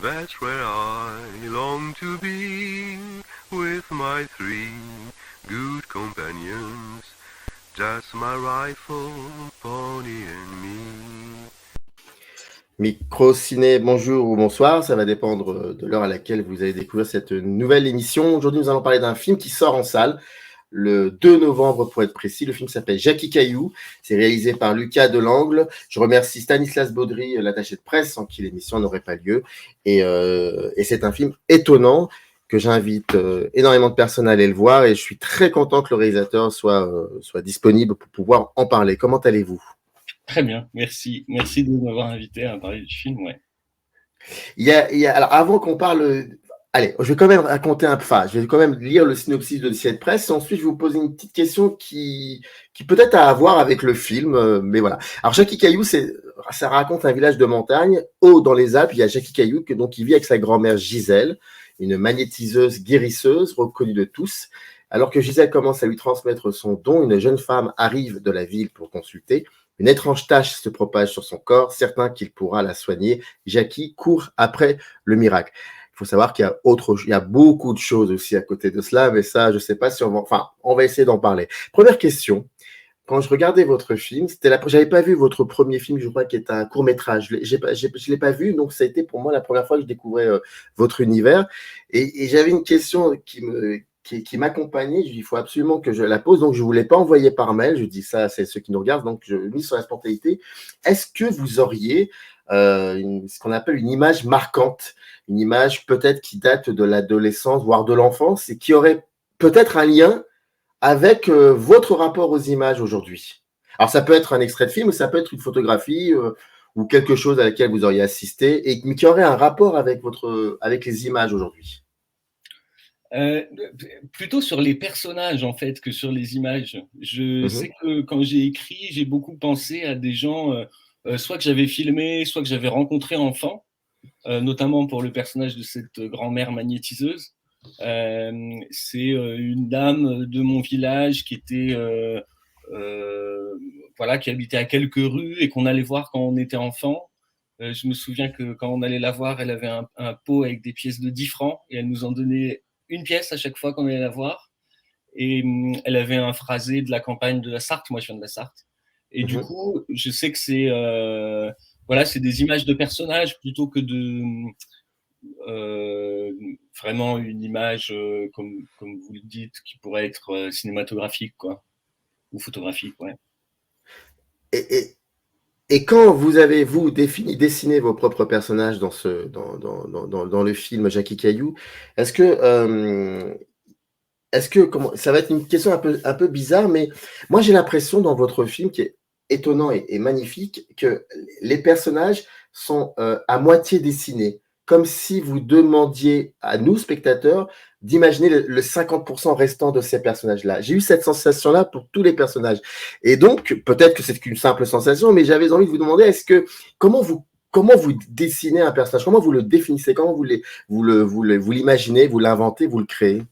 That's where I long to be with my three good companions, just my rifle, pony and me. Micro-ciné, bonjour ou bonsoir, ça va dépendre de l'heure à laquelle vous allez découvrir cette nouvelle émission. Aujourd'hui, nous allons parler d'un film qui sort en salle le 2 novembre pour être précis. Le film s'appelle Jackie Caillou, c'est réalisé par Lucas Delangle. Je remercie Stanislas Baudry, l'attaché de presse, sans qui l'émission n'aurait pas lieu. Et c'est un film étonnant que j'invite énormément de personnes à aller le voir et je suis très content que le réalisateur soit disponible pour pouvoir en parler. Comment allez-vous ? Très bien, merci. Merci de m'avoir invité à parler du film, ouais. Alors, avant qu'on parle, allez, je vais quand même raconter je vais quand même lire le synopsis de cette presse. Ensuite, je vais vous poser une petite question qui peut-être a à voir avec le film, mais voilà. Alors, Jackie Caillou, ça raconte un village de montagne, haut dans les Alpes. Il y a Jackie Caillou, qui vit avec sa grand-mère Gisèle, une magnétiseuse guérisseuse reconnue de tous. Alors que Gisèle commence à lui transmettre son don, une jeune femme arrive de la ville pour consulter. Une étrange tache se propage sur son corps, certain qu'il pourra la soigner. Jackie court après le miracle. Il faut savoir qu'il y a beaucoup de choses aussi à côté de cela, mais ça, je ne sais pas si on va essayer d'en parler. Première question. Quand je regardais votre film, j'avais pas vu votre premier film, je crois, qui est un court-métrage. Je l'ai pas vu, donc ça a été pour moi la première fois que je découvrais votre univers. Et j'avais une question qui m'accompagnait. Il faut absolument que je la pose, donc je ne vous l'ai pas envoyé par mail. Je dis ça, c'est ceux qui nous regardent, donc je mise sur la spontanéité. Est-ce que vous auriez ce qu'on appelle une image marquante, une image peut-être qui date de l'adolescence, voire de l'enfance, et qui aurait peut-être un lien avec votre rapport aux images aujourd'hui? Alors, ça peut être un extrait de film, ou ça peut être une photographie ou quelque chose à laquelle vous auriez assisté, mais qui aurait un rapport avec les images aujourd'hui. Plutôt sur les personnages, en fait, que sur les images. Je sais que quand j'ai écrit, j'ai beaucoup pensé à des gens, soit que j'avais filmé, soit que j'avais rencontré enfant, notamment pour le personnage de cette grand-mère magnétiseuse. C'est une dame de mon village qui était qui habitait à quelques rues et qu'on allait voir quand on était enfant. Je me souviens que quand on allait la voir, elle avait un pot avec des pièces de 10 francs et elle nous en donnait une pièce à chaque fois qu'on allait la voir. Et elle avait un phrasé de la campagne de la Sarthe. Moi, je viens de la Sarthe. Et du coup, je sais que c'est des images de personnages plutôt que de vraiment une image, comme vous le dites, qui pourrait être cinématographique, quoi, ou photographique, ouais. Et quand vous avez, vous, dessiné vos propres personnages dans le film Jackie Caillou, est-ce que ça va être une question un peu bizarre, mais moi j'ai l'impression dans votre film qui est étonnant et magnifique que les personnages sont à moitié dessinés, comme si vous demandiez à nous, spectateurs, d'imaginer le 50% restant de ces personnages-là. J'ai eu cette sensation-là pour tous les personnages. Et donc, peut-être que c'est qu'une simple sensation, mais j'avais envie de vous demander, comment vous dessinez un personnage? Comment vous le définissez? Comment vous l'imaginez, vous l'inventez, vous le créez?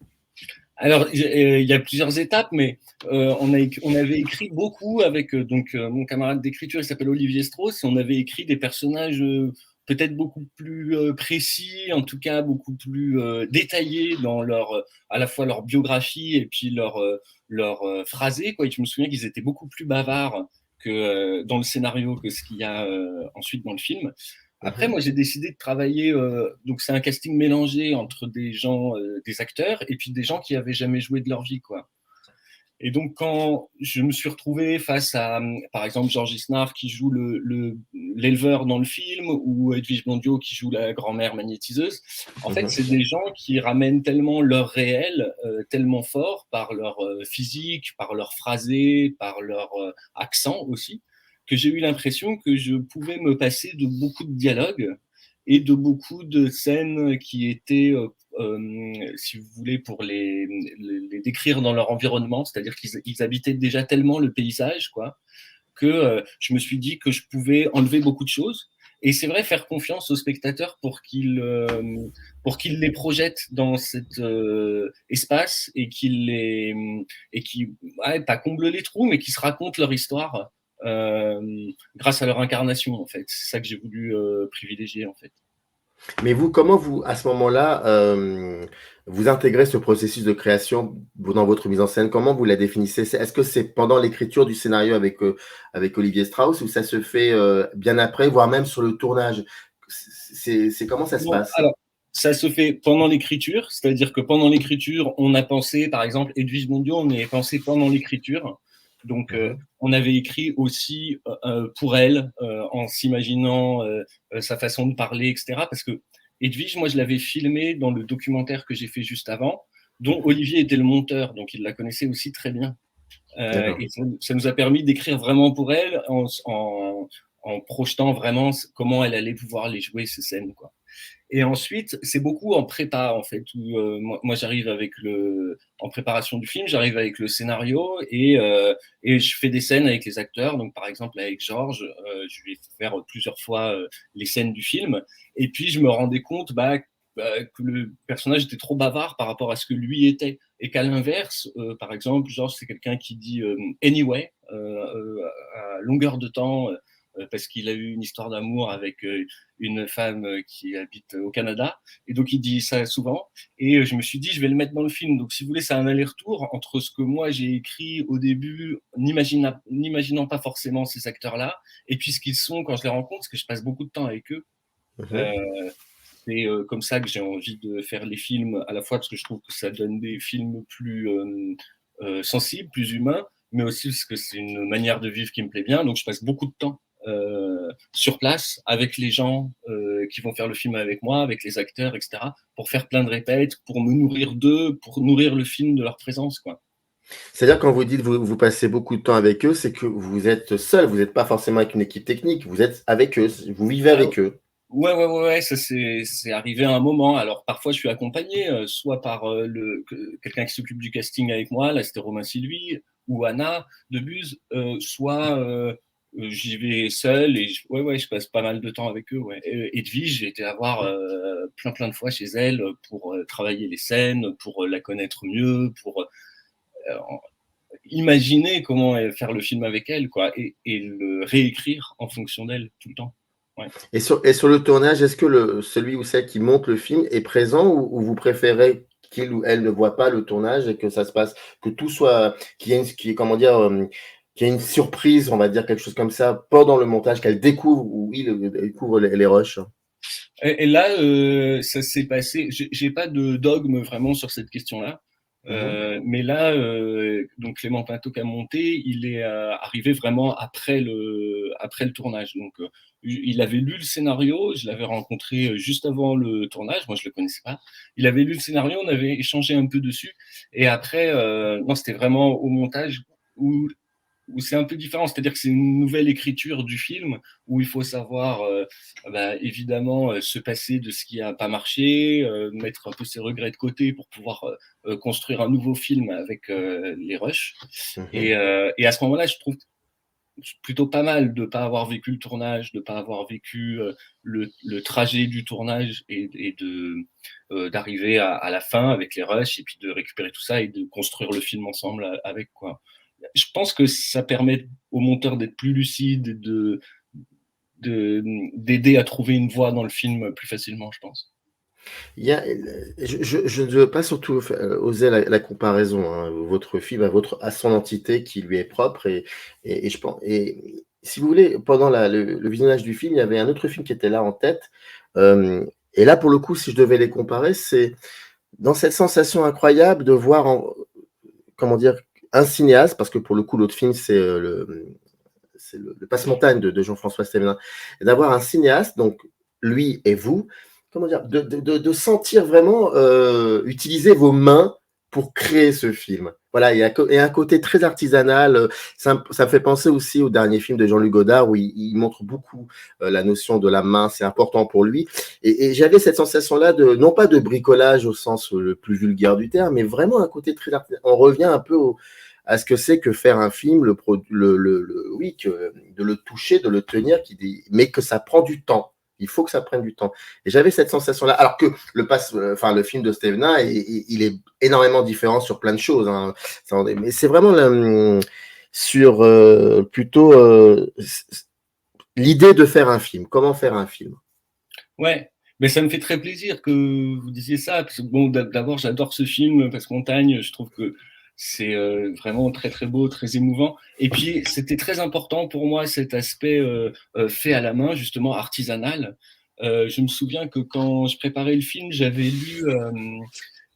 Alors, il y a plusieurs étapes, mais on avait écrit beaucoup avec mon camarade d'écriture, il s'appelle Olivier Strauss, et on avait écrit des personnages peut-être beaucoup plus précis, en tout cas beaucoup plus détaillés dans à la fois leur biographie et puis leur phrasé, quoi. Et je me souviens qu'ils étaient beaucoup plus bavards que dans le scénario que ce qu'il y a ensuite dans le film. Après, moi, j'ai décidé de travailler. Donc, c'est un casting mélangé entre des gens, des acteurs, et puis des gens qui avaient jamais joué de leur vie, quoi. Et donc, quand je me suis retrouvé face à, par exemple, Georges Isnard qui joue l'éleveur dans le film, ou Edwige Mondiaux qui joue la grand-mère magnétiseuse, en fait, c'est des gens qui ramènent tellement leur réel, tellement fort par leur physique, par leur phrasé, par leur accent aussi, que j'ai eu l'impression que je pouvais me passer de beaucoup de dialogues et de beaucoup de scènes qui étaient, si vous voulez, pour les décrire dans leur environnement, c'est-à-dire qu'ils habitaient déjà tellement le paysage, quoi, que je me suis dit que je pouvais enlever beaucoup de choses. Et c'est vrai, faire confiance aux spectateurs pour qu'ils les projettent dans cet espace et pas comblent les trous, mais qu'ils se racontent leur histoire grâce à leur incarnation, en fait. C'est ça que j'ai voulu privilégier, en fait. Mais vous, comment vous, à ce moment-là, vous intégrez ce processus de création dans votre mise en scène? Comment vous la définissez? Est-ce que c'est pendant l'écriture du scénario avec Olivier Strauss ou ça se fait bien après, voire même sur le tournage? C'est comment ça se Non, passe? alors, ça se fait pendant l'écriture, c'est-à-dire que pendant l'écriture, on a pensé, par exemple, Edwige Mondiaux, on y a pensé pendant l'écriture. Donc, on avait écrit aussi pour elle, en s'imaginant sa façon de parler, etc. Parce que Edwige, moi, je l'avais filmée dans le documentaire que j'ai fait juste avant, dont Olivier était le monteur, donc il la connaissait aussi très bien. Et ça nous a permis d'écrire vraiment pour elle en projetant vraiment comment elle allait pouvoir les jouer, ces scènes, quoi. Et ensuite, c'est beaucoup en prépa, en fait, où moi j'arrive en préparation du film, j'arrive avec le scénario et je fais des scènes avec les acteurs. Donc, par exemple, avec Georges, je vais faire plusieurs fois les scènes du film. Et puis, je me rendais compte que le personnage était trop bavard par rapport à ce que lui était. Et qu'à l'inverse, par exemple, Georges, c'est quelqu'un qui dit anyway, à longueur de temps, parce qu'il a eu une histoire d'amour avec une femme qui habite au Canada. Et donc, il dit ça souvent. Et je me suis dit, je vais le mettre dans le film. Donc, si vous voulez, c'est un aller-retour entre ce que moi j'ai écrit au début, n'imaginant pas forcément ces acteurs-là, et puis ce qu'ils sont quand je les rencontre, parce que je passe beaucoup de temps avec eux. C'est comme ça que j'ai envie de faire les films, à la fois parce que je trouve que ça donne des films plus sensibles, plus humains, mais aussi parce que c'est une manière de vivre qui me plaît bien. Donc, je passe beaucoup de temps sur place avec les gens qui vont faire le film avec moi, avec les acteurs, etc., pour faire plein de répètes, pour me nourrir d'eux, pour nourrir le film de leur présence, quoi. C'est-à-dire, quand vous dites vous passez beaucoup de temps avec eux, c'est que vous êtes seul, vous n'êtes pas forcément avec une équipe technique, vous êtes avec eux, vous vivez Ah, avec eux. ouais, ça c'est arrivé à un moment. Alors parfois je suis accompagné, soit par quelqu'un qui s'occupe du casting avec moi, là c'était Romain Sylvie ou Anna Debuse, soit j'y vais seul et je passe pas mal de temps avec eux. Ouais. Edwige, j'ai été la voir plein de fois chez elle pour travailler les scènes, pour la connaître mieux, pour imaginer comment faire le film avec elle, quoi, et le réécrire en fonction d'elle tout le temps. Ouais. Et sur le tournage, est-ce que celui ou celle qui monte le film est présent ou vous préférez qu'il ou elle ne voit pas le tournage et que ça se passe, que tout soit, qu'il y ait qu'il y ait une surprise, on va dire quelque chose comme ça, pendant le montage, qu'elle découvre ou il découvre les rushs? Et là, ça s'est passé. J'ai pas de dogme vraiment sur cette question-là. Mais là, donc Clément Pinto qui a monté, il est arrivé vraiment après le tournage. Donc, il avait lu le scénario, je l'avais rencontré juste avant le tournage, moi je le connaissais pas. Il avait lu le scénario, on avait échangé un peu dessus. Et après, non, c'était vraiment au montage où c'est un peu différent, c'est-à-dire que c'est une nouvelle écriture du film où il faut savoir évidemment se passer de ce qui n'a pas marché, mettre un peu ses regrets de côté pour pouvoir construire un nouveau film avec les rushs. Et à ce moment-là, je trouve plutôt pas mal de ne pas avoir vécu le tournage, de ne pas avoir vécu le trajet du tournage et d'arriver à la fin avec les rushs et puis de récupérer tout ça et de construire le film ensemble avec, quoi. Je pense que ça permet aux monteurs d'être plus lucides, d'aider à trouver une voie dans le film plus facilement, je pense. Je ne veux pas surtout oser la comparaison, hein, votre film à son entité qui lui est propre et je pense, et si vous voulez, pendant le visionnage du film, il y avait un autre film qui était là en tête. Et là, pour le coup, si je devais les comparer, c'est dans cette sensation incroyable de voir, comment dire, un cinéaste, parce que pour le coup, l'autre film, c'est le Passe-Montagne de Jean-François Stévenin, et d'avoir un cinéaste, donc lui et vous, comment dire, de sentir vraiment utiliser vos mains pour créer ce film. Voilà, il y a un côté très artisanal. Ça me fait penser aussi au dernier film de Jean-Luc Godard où il montre beaucoup la notion de la main, c'est important pour lui. Et j'avais cette sensation-là non pas de bricolage au sens le plus vulgaire du terme, mais vraiment un côté très artisanal. On revient un peu à ce que c'est que faire un film, oui, de le toucher, de le tenir, mais que ça prend du temps. Il faut que ça prenne du temps. Et j'avais cette sensation-là. Alors que le film de Stévenin, il est énormément différent sur plein de choses. Hein. Mais c'est vraiment sur plutôt l'idée de faire un film. Comment faire un film? Ouais. Mais ça me fait très plaisir que vous disiez ça, parce que bon, d'abord, j'adore ce film, parce que Montagne, je trouve que c'est vraiment très très beau, très émouvant. Et puis, c'était très important pour moi cet aspect fait à la main, justement artisanal. Je me souviens que quand je préparais le film, j'avais lu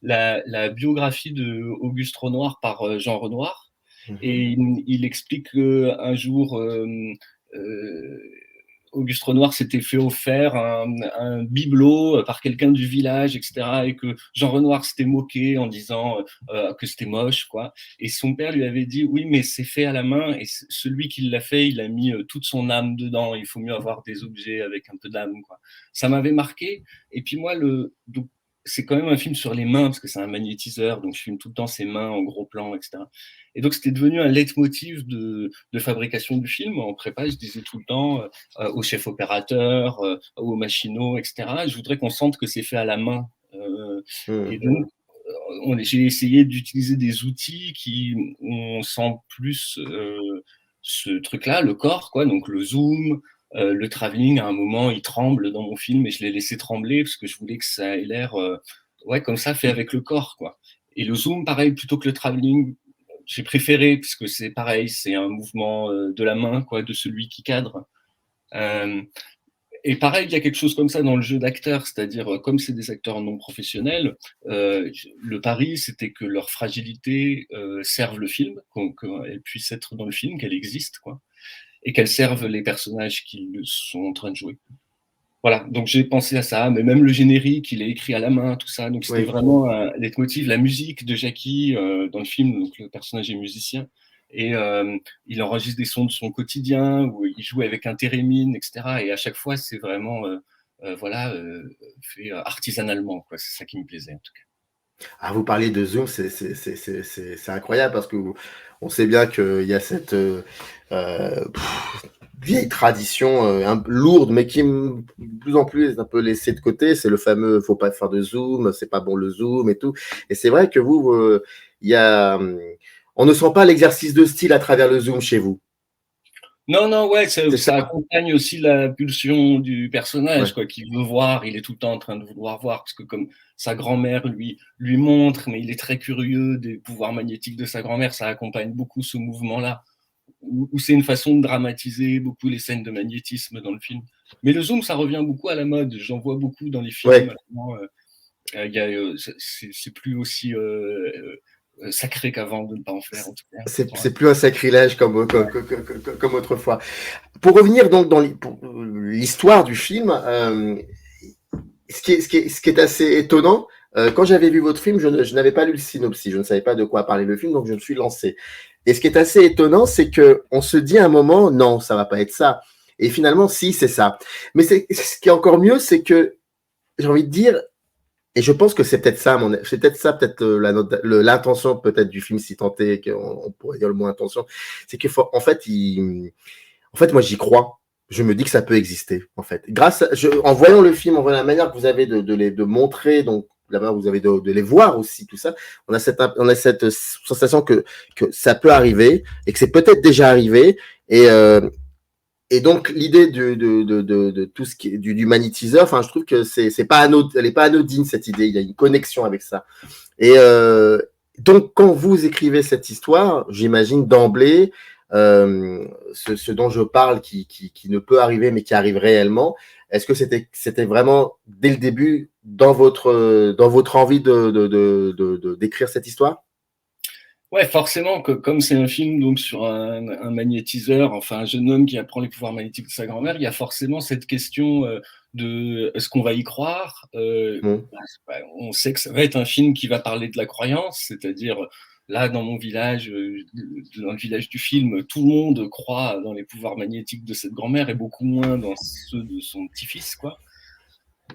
la biographie de Auguste Renoir par Jean Renoir, et il explique qu'un jour, Auguste Renoir s'était fait offert un bibelot par quelqu'un du village, etc. Et que Jean Renoir s'était moqué en disant que c'était moche, quoi. Et son père lui avait dit, oui, mais c'est fait à la main, et celui qui l'a fait, il a mis toute son âme dedans. Il faut mieux avoir des objets avec un peu d'âme, quoi. Ça m'avait marqué. Et puis moi, donc, c'est quand même un film sur les mains, parce que c'est un magnétiseur, donc je filme tout le temps ses mains en gros plan, etc. Et donc, c'était devenu un leitmotiv de fabrication du film. En prépa, je disais tout le temps au chef opérateur, aux machinaux, etc. Je voudrais qu'on sente que c'est fait à la main. Et donc, j'ai essayé d'utiliser des outils qui on sent plus ce truc-là, le corps, quoi. Donc, le zoom, le travelling. À un moment, il tremble dans mon film et je l'ai laissé trembler parce que je voulais que ça ait l'air, ouais, comme ça, fait avec le corps, quoi. Et le zoom, pareil, plutôt que le travelling, j'ai préféré, puisque c'est pareil, c'est un mouvement de la main, quoi, de celui qui cadre. Et pareil, il y a quelque chose comme ça dans le jeu d'acteurs, c'est-à-dire, comme c'est des acteurs non professionnels, le pari, c'était que leur fragilité serve le film, qu'elle puisse être dans le film, qu'elle existe, quoi, et qu'elle serve les personnages qui sont en train de jouer. Voilà, donc j'ai pensé à ça, mais même le générique, il est écrit à la main, tout ça, donc c'était vraiment un leitmotiv. La musique de Jackie dans le film, donc le personnage est musicien, et il enregistre des sons de son quotidien, où il joue avec un thérémine, etc. Et à chaque fois, c'est vraiment voilà, fait artisanalement, quoi. C'est ça qui me plaisait, en tout cas. Ah, vous parliez de Zoom, c'est incroyable parce que on sait bien qu'il y a cette vieille tradition lourde, mais qui de plus en plus est un peu laissée de côté. C'est le fameux faut pas faire de Zoom, c'est pas bon le Zoom et tout. Et c'est vrai que vous, il y a, on ne sent pas l'exercice de style à travers le Zoom chez vous. Non, non, ouais, ça ça. accompagne aussi la pulsion du personnage, Ouais. quoi, qui veut voir, il est tout le temps en train de vouloir voir, parce que comme sa grand-mère lui montre, mais il est très curieux des pouvoirs magnétiques de sa grand-mère, ça accompagne beaucoup ce mouvement-là, où c'est une façon de dramatiser beaucoup les scènes de magnétisme dans le film. Mais le zoom, ça revient beaucoup à la mode, j'en vois beaucoup dans les films Ouais. maintenant. C'est plus aussi sacré qu'avant de ne pas en faire, en tout cas. C'est plus un sacrilège comme autrefois. Pour revenir donc dans l'histoire du film, ce qui est assez étonnant, quand j'avais vu votre film, je n'avais pas lu le synopsis, je ne savais pas de quoi parlait le film, donc je me suis lancé. Et ce qui est assez étonnant, c'est que on se dit à un moment, non, ça va pas être ça. Et finalement, si, c'est ça. Mais ce qui est encore mieux, c'est que j'ai envie de dire, et je pense que c'est peut-être ça, peut-être l'intention peut-être du film, si tant est qu'on pourrait dire le mot intention, c'est que en fait, moi j'y crois. Je me dis que ça peut exister, en fait. En voyant le film, en voyant la manière que vous avez de montrer, donc la manière que vous avez de les voir aussi, tout ça, on a cette sensation que ça peut arriver et que c'est peut-être déjà arrivé. Et donc l'idée de tout ce qui est du magnétiseur, enfin je trouve que elle est pas anodine cette idée. Il y a une connexion avec ça. Et donc quand vous écrivez cette histoire, j'imagine d'emblée ce dont je parle qui ne peut arriver mais qui arrive réellement. Est-ce que c'était vraiment dès le début dans votre envie d'écrire cette histoire? Ouais, forcément, que comme c'est un film donc sur un magnétiseur, enfin un jeune homme qui apprend les pouvoirs magnétiques de sa grand-mère, il y a forcément cette question de est-ce qu'on va y croire On sait que ça va être un film qui va parler de la croyance, c'est-à-dire là dans mon village, dans le village du film, tout le monde croit dans les pouvoirs magnétiques de cette grand-mère et beaucoup moins dans ceux de son petit-fils, quoi.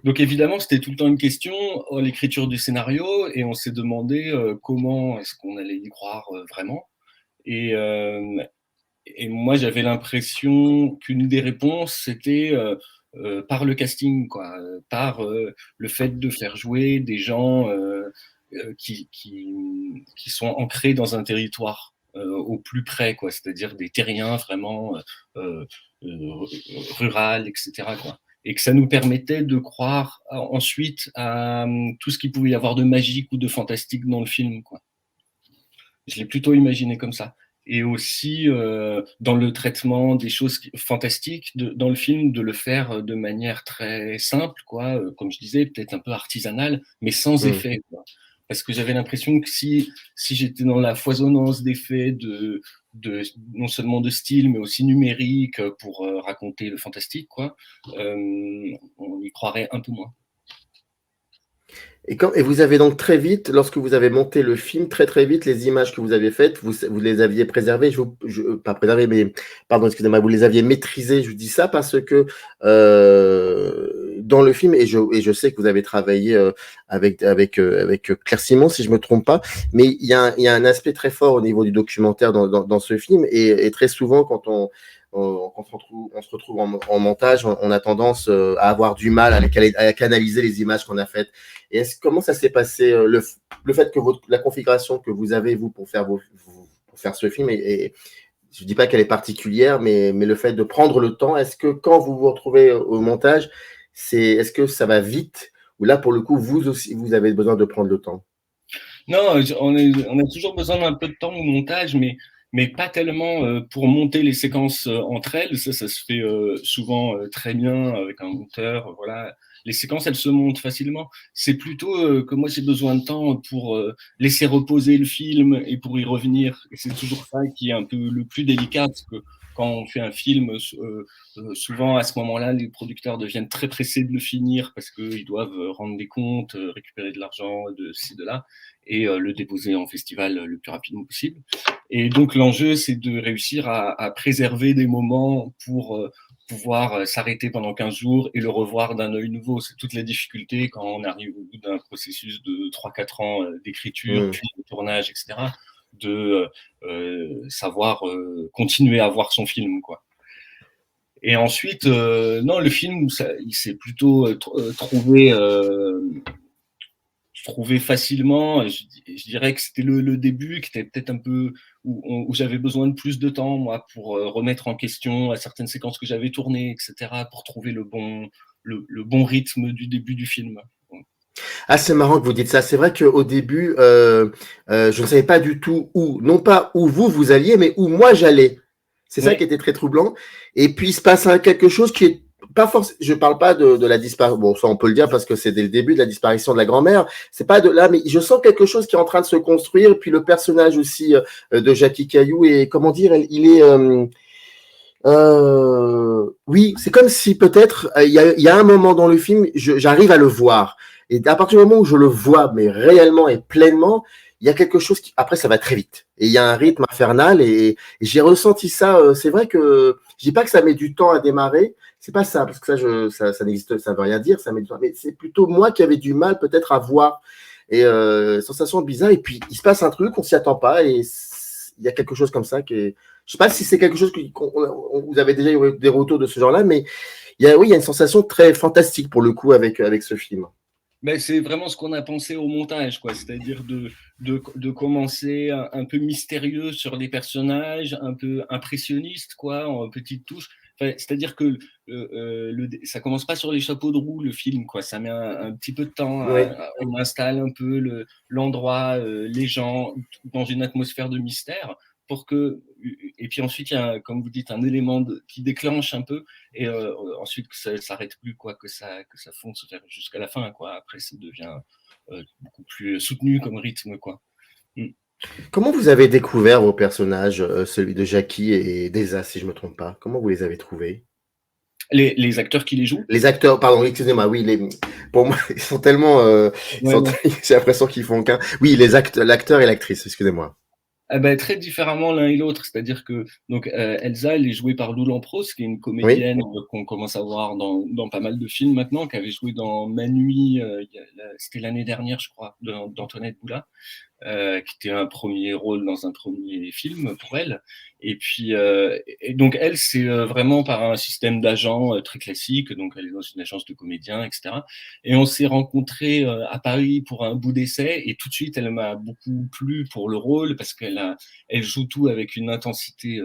Donc évidemment, c'était tout le temps une question, l'écriture du scénario, et on s'est demandé comment est-ce qu'on allait y croire vraiment. Et, et moi, j'avais l'impression qu'une des réponses, c'était par le casting, quoi, par le fait de faire jouer des gens qui sont ancrés dans un territoire au plus près, quoi, c'est-à-dire des terriens vraiment rural, etc., quoi. et que ça nous permettait de croire ensuite à tout ce qu'il pouvait y avoir de magique ou de fantastique dans le film, quoi. Je l'ai plutôt imaginé comme ça. Et aussi, dans le traitement des choses fantastiques dans le film, de le faire de manière très simple, quoi, comme je disais, peut-être un peu artisanale, mais sans effet, quoi. Parce que j'avais l'impression que si j'étais dans la foisonnance d'effets, non seulement de style, mais aussi numérique, pour raconter le fantastique, quoi, on y croirait un peu moins. Et vous avez donc très vite, lorsque vous avez monté le film, très vite, les images que vous avez faites, vous les aviez préservées, pas préservées, mais pardon, excusez-moi, vous les aviez maîtrisées. Je vous dis ça parce que dans le film, et je sais que vous avez travaillé avec Claire Simon, si je me trompe pas, mais il y a un aspect très fort au niveau du documentaire dans ce film, et très souvent quand on se retrouve en montage, on a tendance à avoir du mal à canaliser les images qu'on a faites. Et comment ça s'est passé, le fait que la configuration que vous avez, vous, pour faire ce film, et je ne dis pas qu'elle est particulière, mais le fait de prendre le temps, est-ce que quand vous vous retrouvez au montage, est-ce que ça va vite, ou là, pour le coup, vous aussi, vous avez besoin de prendre le temps? Non, on a toujours besoin d'un peu de temps au montage, mais pas tellement pour monter les séquences entre elles. Ça se fait souvent très bien avec un monteur. Voilà. Les séquences, elles se montent facilement. C'est plutôt que moi, j'ai besoin de temps pour laisser reposer le film et pour y revenir. Et c'est toujours ça qui est un peu le plus délicat, parce que quand on fait un film, souvent à ce moment-là, les producteurs deviennent très pressés de le finir parce qu'ils doivent rendre des comptes, récupérer de l'argent de ci, de là, et le déposer en festival le plus rapidement possible. Et donc l'enjeu, c'est de réussir à préserver des moments pour pouvoir s'arrêter pendant 15 jours et le revoir d'un œil nouveau. C'est toute la difficulté quand on arrive au bout d'un processus de 3-4 ans d'écriture, puis de tournage, etc., de savoir continuer à voir son film, quoi. Et ensuite, non, le film, il s'est plutôt trouvé facilement. Je dirais que c'était le début, qui était peut-être un peu où j'avais besoin de plus de temps, moi, pour remettre en question certaines séquences que j'avais tournées, etc., pour trouver le bon rythme du début du film. Ah, c'est marrant que vous dites ça. C'est vrai qu'au début, je ne savais pas du tout non pas où vous alliez, mais où moi j'allais. C'est ça qui était très troublant. Et puis, il se passe quelque chose qui est pas forcément. Je parle pas de la disparition. Bon, ça, on peut le dire parce que c'est dès le début de la disparition de la grand-mère. C'est pas de là, mais je sens quelque chose qui est en train de se construire. Et puis, le personnage aussi de Jackie Caillou, et comment dire, il est. Oui, c'est comme si peut-être il y a un moment dans le film, j'arrive à le voir. Et à partir du moment où je le vois, mais réellement et pleinement, il y a quelque chose qui, après, ça va très vite. Et il y a un rythme infernal, et j'ai ressenti ça. C'est vrai que je dis pas que ça met du temps à démarrer. C'est pas ça, parce que ça n'existe, ça veut rien dire, ça met du temps. Mais c'est plutôt moi qui avais du mal peut-être à voir. Et sensation bizarre. Et puis, il se passe un truc, on s'y attend pas, et il y a quelque chose comme ça qui est. Je sais pas si c'est quelque chose que vous avez déjà eu des retours de ce genre-là, mais oui, il y a une sensation très fantastique pour le coup avec ce film. Mais c'est vraiment ce qu'on a pensé au montage, quoi. C'est-à-dire de commencer un peu mystérieux sur les personnages, un peu impressionniste, quoi, en petites touches. Enfin, c'est-à-dire que ça commence pas sur les chapeaux de roue, le film, quoi. Ça met un petit peu de temps. Oui. On installe un peu l'endroit, les gens, dans une atmosphère de mystère, et puis ensuite, il y a, comme vous dites, un élément qui déclenche un peu, et ensuite que ça s'arrête plus, quoi, que ça fonce jusqu'à la fin, quoi. Après, ça devient beaucoup plus soutenu comme rythme, quoi. Comment vous avez découvert vos personnages, celui de Jackie et d'Elsa, si je me trompe pas? Comment vous les avez trouvés? Les acteurs qui les jouent? Les acteurs, pardon, excusez-moi, oui, pour moi, ils sont tellement, j'ai l'impression qu'ils font qu'un. Oui, l'acteur et l'actrice, excusez-moi. Ah ben, très différemment l'un et l'autre, c'est-à-dire que donc Elsa, elle est jouée par Lou Lampros, qui est une comédienne qu'on commence à voir dans pas mal de films maintenant, qui avait joué dans Ma Nuit, c'était l'année dernière, je crois, d'Antoinette Boula, qui était un premier rôle dans un premier film pour elle. Et puis, et donc elle, c'est vraiment par un système d'agents très classique. Donc elle est dans une agence de comédiens, etc. Et on s'est rencontrés à Paris pour un bout d'essai. Et tout de suite, elle m'a beaucoup plu pour le rôle parce elle joue tout avec une intensité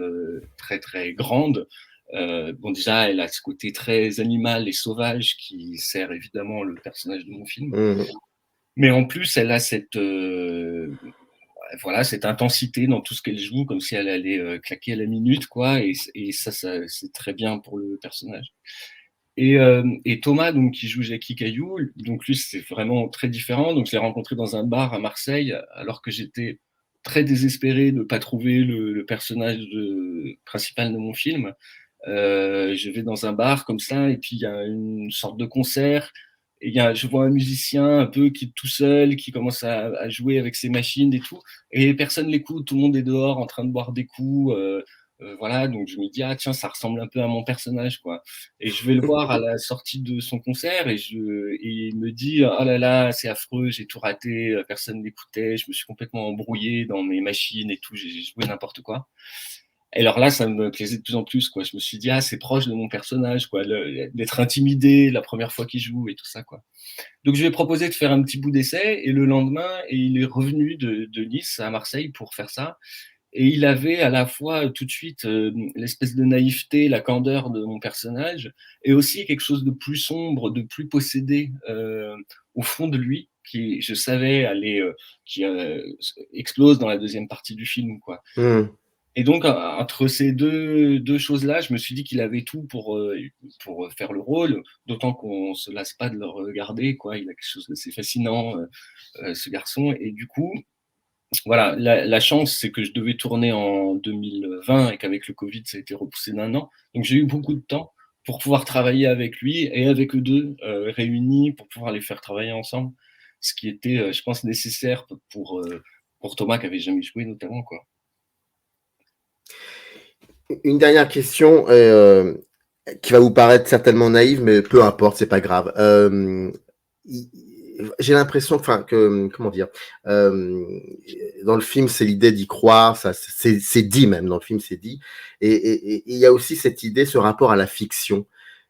très très grande. Bon, déjà, elle a ce côté très animal et sauvage qui sert évidemment le personnage de mon film. Mais en plus, elle a voilà, cette intensité dans tout ce qu'elle joue, comme si elle allait claquer à la minute, quoi. Et ça, c'est très bien pour le personnage. Et Thomas, donc, qui joue Jackie Caillou, donc lui, c'est vraiment très différent. Donc, je l'ai rencontré dans un bar à Marseille, alors que j'étais très désespéré de ne pas trouver le personnage principal de mon film. Je vais dans un bar comme ça, et puis il y a une sorte de concert. Et je vois un musicien un peu qui est tout seul, qui commence à jouer avec ses machines et tout. Et personne l'écoute, tout le monde est dehors en train de boire des coups. Voilà, donc je me dis, ah tiens, ça ressemble un peu à mon personnage, quoi. Et je vais le voir à la sortie de son concert et il me dit, oh là là, c'est affreux, j'ai tout raté, personne n'écoutait, je me suis complètement embrouillé dans mes machines et tout, j'ai joué n'importe quoi. Et alors là, ça me plaisait de plus en plus, quoi. Je me suis dit, ah, c'est proche de mon personnage, quoi, d'être intimidé la première fois qu'il joue et tout ça, quoi. Donc, je lui ai proposé de faire un petit bout d'essai et le lendemain, il est revenu de Nice à Marseille pour faire ça. Et il avait à la fois tout de suite l'espèce de naïveté, la candeur de mon personnage, et aussi quelque chose de plus sombre, de plus possédé au fond de lui, qui, je savais, qui explose dans la deuxième partie du film, quoi. Et donc, entre ces deux choses-là, je me suis dit qu'il avait tout pour faire le rôle, d'autant qu'on ne se lasse pas de le regarder, quoi. Il a quelque chose d'assez fascinant, ce garçon. Et du coup, voilà, la chance, c'est que je devais tourner en 2020 et qu'avec le Covid, ça a été repoussé d'1 an. Donc, j'ai eu beaucoup de temps pour pouvoir travailler avec lui et avec eux deux, réunis, pour pouvoir les faire travailler ensemble, ce qui était, je pense, nécessaire pour Thomas, qui n'avait jamais joué, notamment, quoi. Une dernière question qui va vous paraître certainement naïve, mais peu importe, c'est pas grave. J'ai l'impression que, comment dire, dans le film, c'est l'idée d'y croire, ça, c'est dit même, dans le film, c'est dit. Et il y a aussi cette idée, ce rapport à la fiction.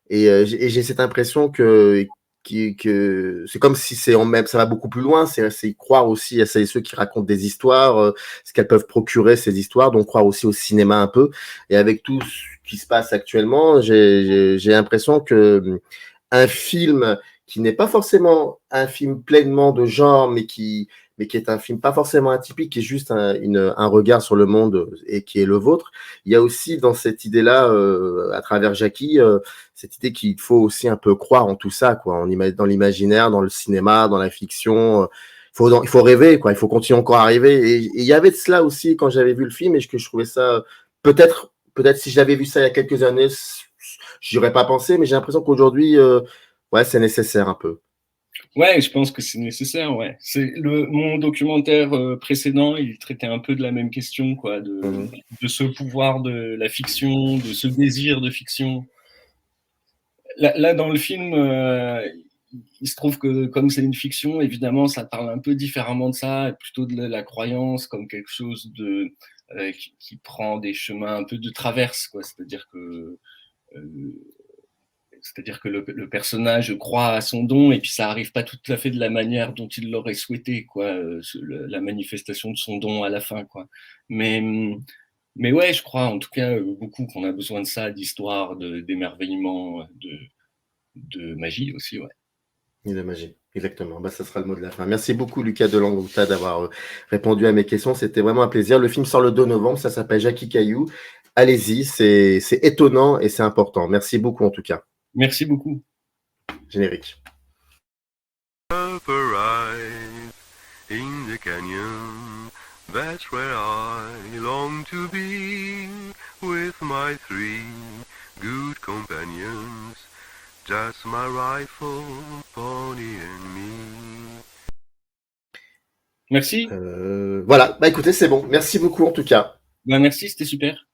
Et j'ai cette impression que c'est comme si même, ça va beaucoup plus loin, c'est y croire aussi à celles et ceux qui racontent des histoires, ce qu'elles peuvent procurer ces histoires, donc croire aussi au cinéma un peu. Et avec tout ce qui se passe actuellement, j'ai l'impression que un film qui n'est pas forcément un film pleinement de genre, mais qui est un film pas forcément atypique, qui est juste un regard sur le monde et qui est le vôtre. Il y a aussi dans cette idée-là, à travers Jackie, cette idée qu'il faut aussi un peu croire en tout ça, quoi, dans l'imaginaire, dans le cinéma, dans la fiction. Il faut rêver, quoi. Il faut continuer encore à rêver. Et il y avait de cela aussi quand j'avais vu le film, et que je trouvais ça peut-être si j'avais vu ça il y a quelques années, j'y aurais pas pensé, mais j'ai l'impression qu'aujourd'hui, ouais, c'est nécessaire un peu. Ouais, je pense que c'est nécessaire, ouais. Mon documentaire précédent, il traitait un peu de la même question, quoi, de ce pouvoir de la fiction, de ce désir de fiction. Là dans le film, il se trouve que comme c'est une fiction, évidemment, ça parle un peu différemment de ça, et plutôt de la croyance comme quelque chose qui prend des chemins un peu de traverse, quoi. C'est-à-dire que le personnage croit à son don et puis ça arrive pas tout à fait de la manière dont il l'aurait souhaité, quoi, la manifestation de son don à la fin, quoi. Mais ouais, je crois en tout cas beaucoup qu'on a besoin de ça, d'histoire, d'émerveillement, de magie aussi, ouais. Et de magie, exactement. Bah, ça sera le mot de la fin. Merci beaucoup, Lucas Delangrouta, d'avoir répondu à mes questions. C'était vraiment un plaisir. Le film sort le 2 novembre. Ça s'appelle Jackie Caillou. Allez-y, c'est étonnant et c'est important. Merci beaucoup, en tout cas. Merci beaucoup. Générique. In the canyon, that's where I long to be, with my 3 good companions, just my rifle, pony and me. Merci. Voilà, bah écoutez, c'est bon. Merci beaucoup en tout cas. Bah merci, c'était super.